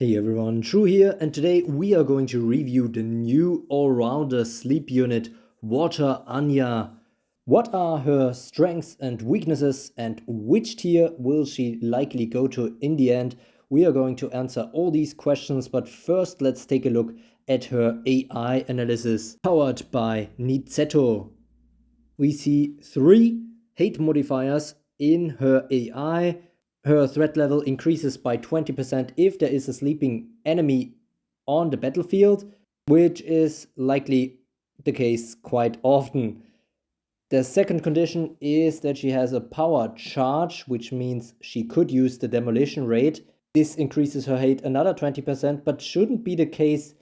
Hey everyone, True here, and today we are going to review the new all-rounder sleep unit, Anya. What are her strengths and weaknesses, and which tier will she likely go to in the end? We are going to answer all these questions, but first let's take a look at her AI analysis, powered by Nizetto. We see 3 hate modifiers in her AI. Her threat level increases by 20% if there is a sleeping enemy on the battlefield, which is likely the case quite often. The second condition is that she has a power charge, which means she could use the demolition rate. This increases her hate another 20%, but shouldn't be the case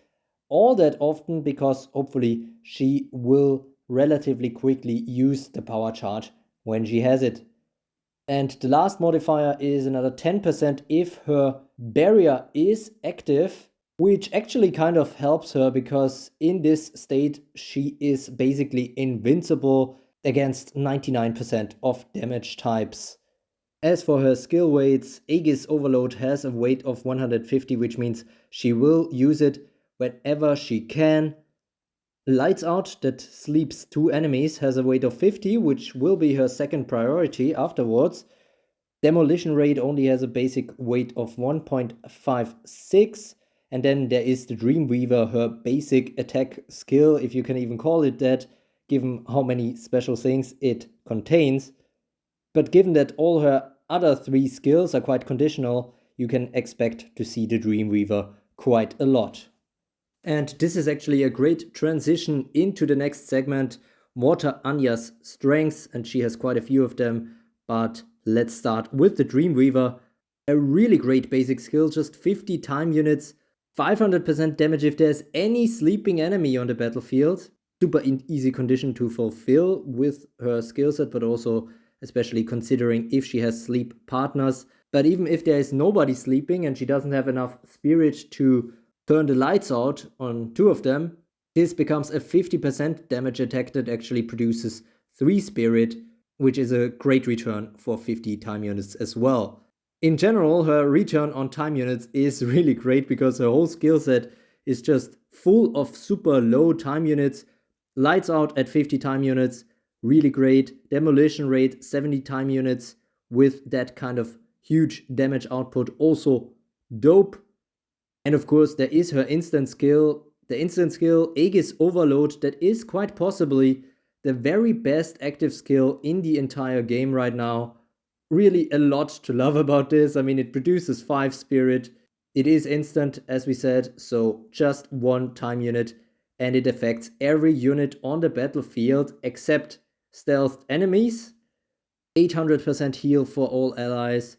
all that often because hopefully she will relatively quickly use the power charge when she has it. And the last modifier is another 10% if her barrier is active, which actually kind of helps her because in this state she is basically invincible against 99% of damage types. As for her skill weights, Aegis Overload has a weight of 150, which means she will use it whenever she can. Lights Out, that sleeps 2 enemies, has a weight of 50, which will be her second priority afterwards. Demolition Rate only has a basic weight of 1.56. And then there is the Dreamweaver, her basic attack skill, if you can even call it that, given how many special things it contains. But given that all her other 3 skills are quite conditional, you can expect to see the Dreamweaver quite a lot. And this is actually a great transition into the next segment, Anya's strengths, and she has quite a few of them. But let's start with the Dreamweaver. A really great basic skill, just 50 time units, 500% damage if there's any sleeping enemy on the battlefield. Super easy condition to fulfill with her skill set, but also especially considering if she has sleep partners. But even if there is nobody sleeping and she doesn't have enough spirit to turn the lights out on 2 of them, this becomes a 50% damage attack that actually produces 3 spirit, which is a great return for 50 time units as well. In general, her return on time units is really great because her whole skill set is just full of super low time units. Lights Out at 50 time units, really great. Demolition Rate 70 time units with that kind of huge damage output, also dope. And of course, there is her instant skill, the instant skill Aegis Overload, that is quite possibly the very best active skill in the entire game right now. Really a lot to love about this. I mean, it produces 5 spirit. It is instant, as we said, so just 1 time unit, and it affects every unit on the battlefield except stealthed enemies. 800% heal for all allies,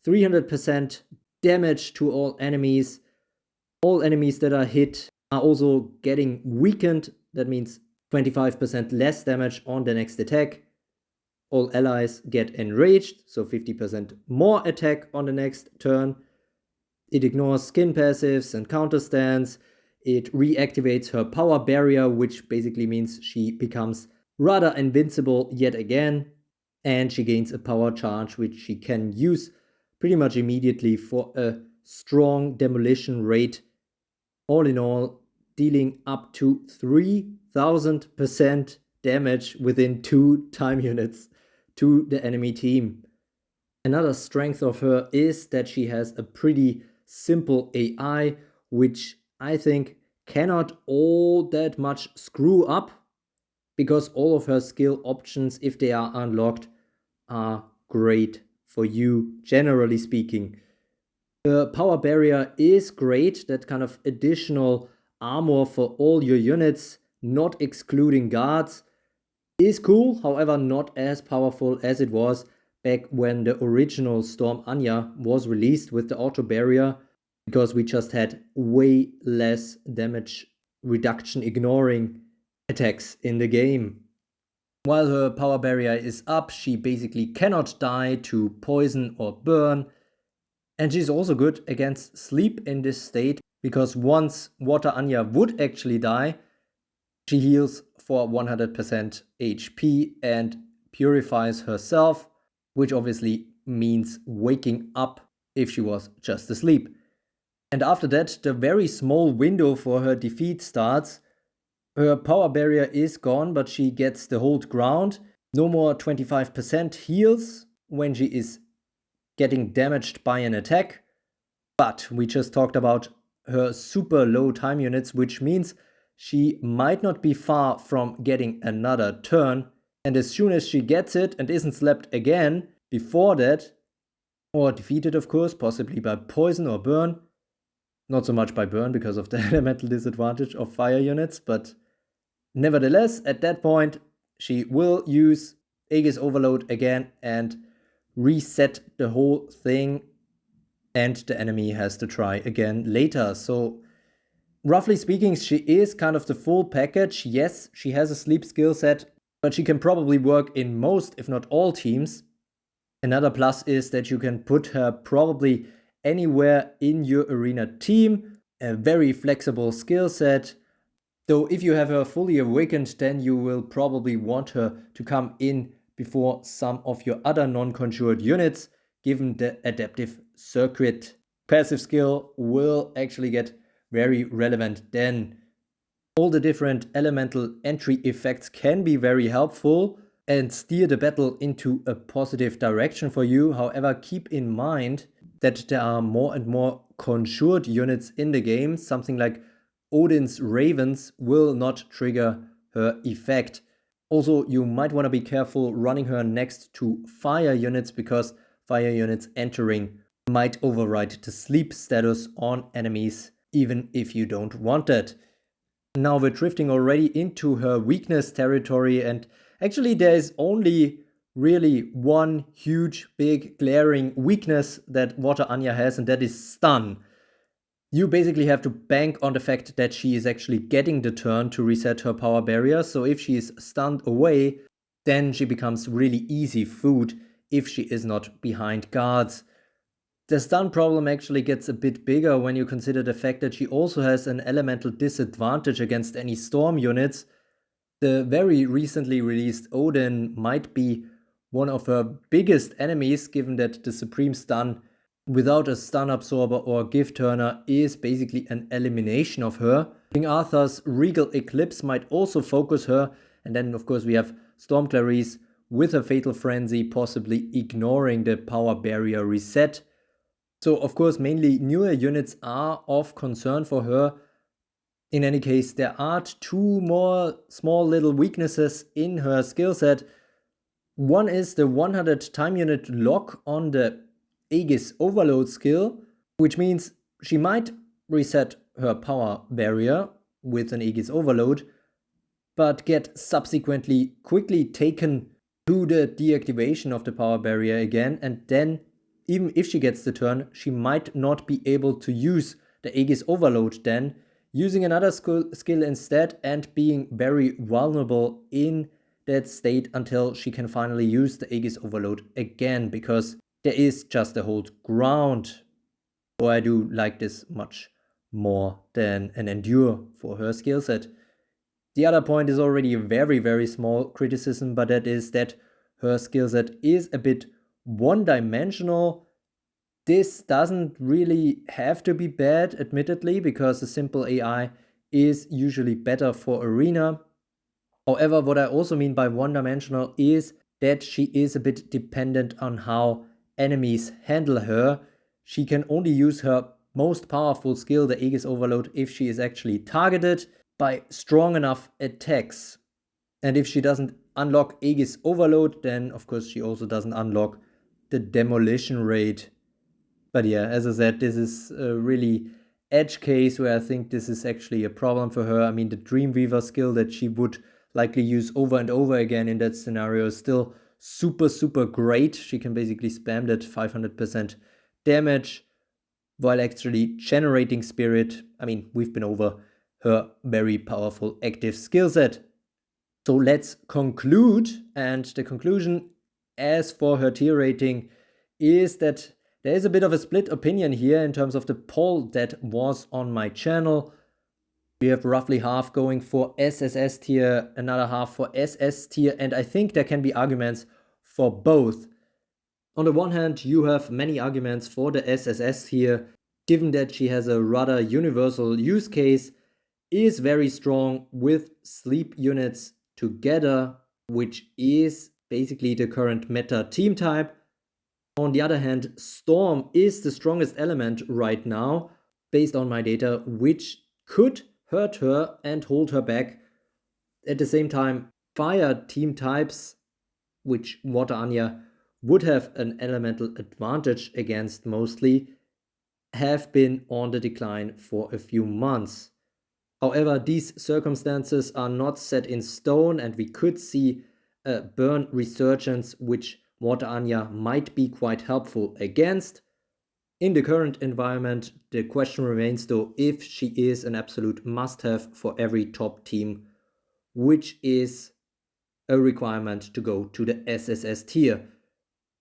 300% damage to all enemies. All enemies that are hit are also getting weakened. That means 25% less damage on the next attack. All allies get enraged, so 50% more attack on the next turn. It ignores skin passives and counter stands. It reactivates her power barrier, which basically means she becomes rather invincible yet again. And she gains a power charge, which she can use pretty much immediately for a strong demolition rate. All in all, dealing up to 3000% damage within 2 time units to the enemy team. Another strength of her is that she has a pretty simple AI, which I think cannot all that much screw up, because all of her skill options, if they are unlocked, are great for you, generally speaking. The power barrier is great, that kind of additional armor for all your units, not excluding guards, is cool, however not as powerful as it was back when the original Storm Anya was released with the auto barrier, because we just had way less damage reduction ignoring attacks in the game. While her power barrier is up, she basically cannot die to poison or burn. And she's also good against sleep in this state, because once Anya would actually die, she heals for 100% HP and purifies herself, which obviously means waking up if she was just asleep. And after that, the very small window for her defeat starts. Her power barrier is gone, but she gets the hold ground. No more 25% heals when she is getting damaged by an attack. But we just talked about her super low time units, which means she might not be far from getting another turn. And as soon as she gets it and isn't slapped again before that, or defeated of course, possibly by poison or burn, not so much by burn because of the elemental disadvantage of fire units, but nevertheless, at that point, she will use Aegis Overload again and reset the whole thing, and the enemy has to try again later. So, roughly speaking, she is kind of the full package. Yes, she has a sleep skill set, but she can probably work in most, if not all teams. Another plus is that you can put her probably anywhere in your arena team, a very flexible skill set. Though if you have her fully awakened, then you will probably want her to come in before some of your other non-conjured units, given the adaptive circuit. Passive skill will actually get very relevant then. All the different elemental entry effects can be very helpful and steer the battle into a positive direction for you. However, keep in mind that there are more and more conjured units in the game. Something like Odin's Ravens will not trigger her effect. Also, you might want to be careful running her next to fire units, because fire units entering might override the sleep status on enemies, even if you don't want it. Now we're drifting already into her weakness territory, and actually there is only really one huge, big, glaring weakness that Water Anya has, and that is stun. You basically have to bank on the fact that she is actually getting the turn to reset her power barrier, so if she is stunned away, then she becomes really easy food if she is not behind guards. The stun problem actually gets a bit bigger when you consider the fact that she also has an elemental disadvantage against any storm units. The very recently released Odin might be one of her biggest enemies, given that the Supreme Stun without a stun absorber or gift turner is basically an elimination of her. King Arthur's Regal Eclipse might also focus her, and then of course we have Storm Clarice with a Fatal Frenzy possibly ignoring the power barrier reset. So of course mainly newer units are of concern for her. In any case, there are two more small little weaknesses in her skill set. One is the 100 time unit lock on the Aegis Overload skill, which means she might reset her power barrier with an Aegis Overload, but get subsequently quickly taken to the deactivation of the power barrier again, and then even if she gets the turn, she might not be able to use the Aegis Overload then, using another skill instead and being very vulnerable in that state until she can finally use the Aegis Overload again, because there is just a hold ground. Or I do like this much more than an Endure for her skill set. The other point is already a very, very small criticism, but that is that her skill set is a bit one-dimensional. This doesn't really have to be bad, admittedly, because a simple AI is usually better for Arena. However, what I also mean by one-dimensional is that she is a bit dependent on how enemies handle her. She can only use her most powerful skill, the Aegis Overload, if she is actually targeted by strong enough attacks. And if she doesn't unlock Aegis Overload, then of course she also doesn't unlock the demolition rate. But yeah, as I said, this is a really edge case where I think this is actually a problem for her. I mean, the Dreamweaver skill that she would likely use over and over again in that scenario is still super, super great. She can basically spam that 500% damage while actually generating spirit. I mean, we've been over her very powerful active skill set. So let's conclude, and the conclusion as for her tier rating is that there is a bit of a split opinion here in terms of the poll that was on my channel. We have roughly half going for SSS tier, another half for SS tier, and I think there can be arguments for both. On the one hand, you have many arguments for the SSS tier. given that she has a rather universal use case, is very strong with sleep units together, which is basically the current meta team type. On the other hand, Storm is the strongest element right now, based on my data, which could hurt her and hold her back. At the same time, Fire team types, which WAnya would have an elemental advantage against mostly, have been on the decline for a few months. However, these circumstances are not set in stone, and we could see a burn resurgence, which Anya might be quite helpful against. In the current environment, the question remains though if she is an absolute must-have for every top team, which is a requirement to go to the SSS tier.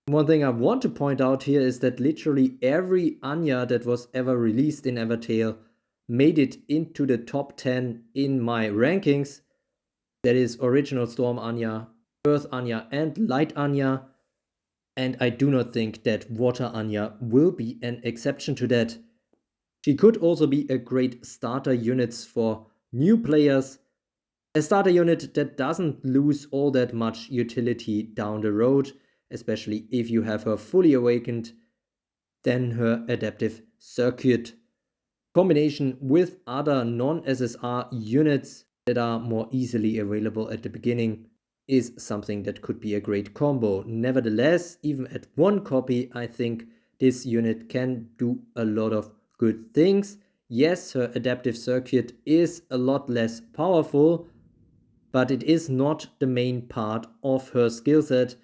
One thing I want to point out here is that literally every Anya that was ever released in Evertale made it into the top 10 in my rankings. That is original Storm Anya, Earth Anya, and Light Anya. And I do not think that Water Anya will be an exception to that. She could also be a great starter unit for new players. A starter unit that doesn't lose all that much utility down the road, especially if you have her fully awakened, then her adaptive circuit. Combination with other non-SSR units that are more easily available at the beginning is something that could be a great combo. Nevertheless, even at one copy, I think this unit can do a lot of good things. Yes, her adaptive circuit is a lot less powerful, but it is not the main part of her skill set,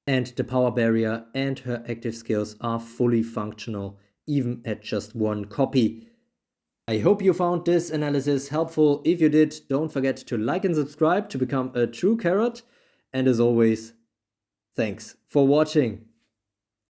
and the power barrier and her active skills are fully functional, even at just one copy. I hope you found this analysis helpful. If you did, don't forget to like and subscribe to become a true carrot. And as always, thanks for watching.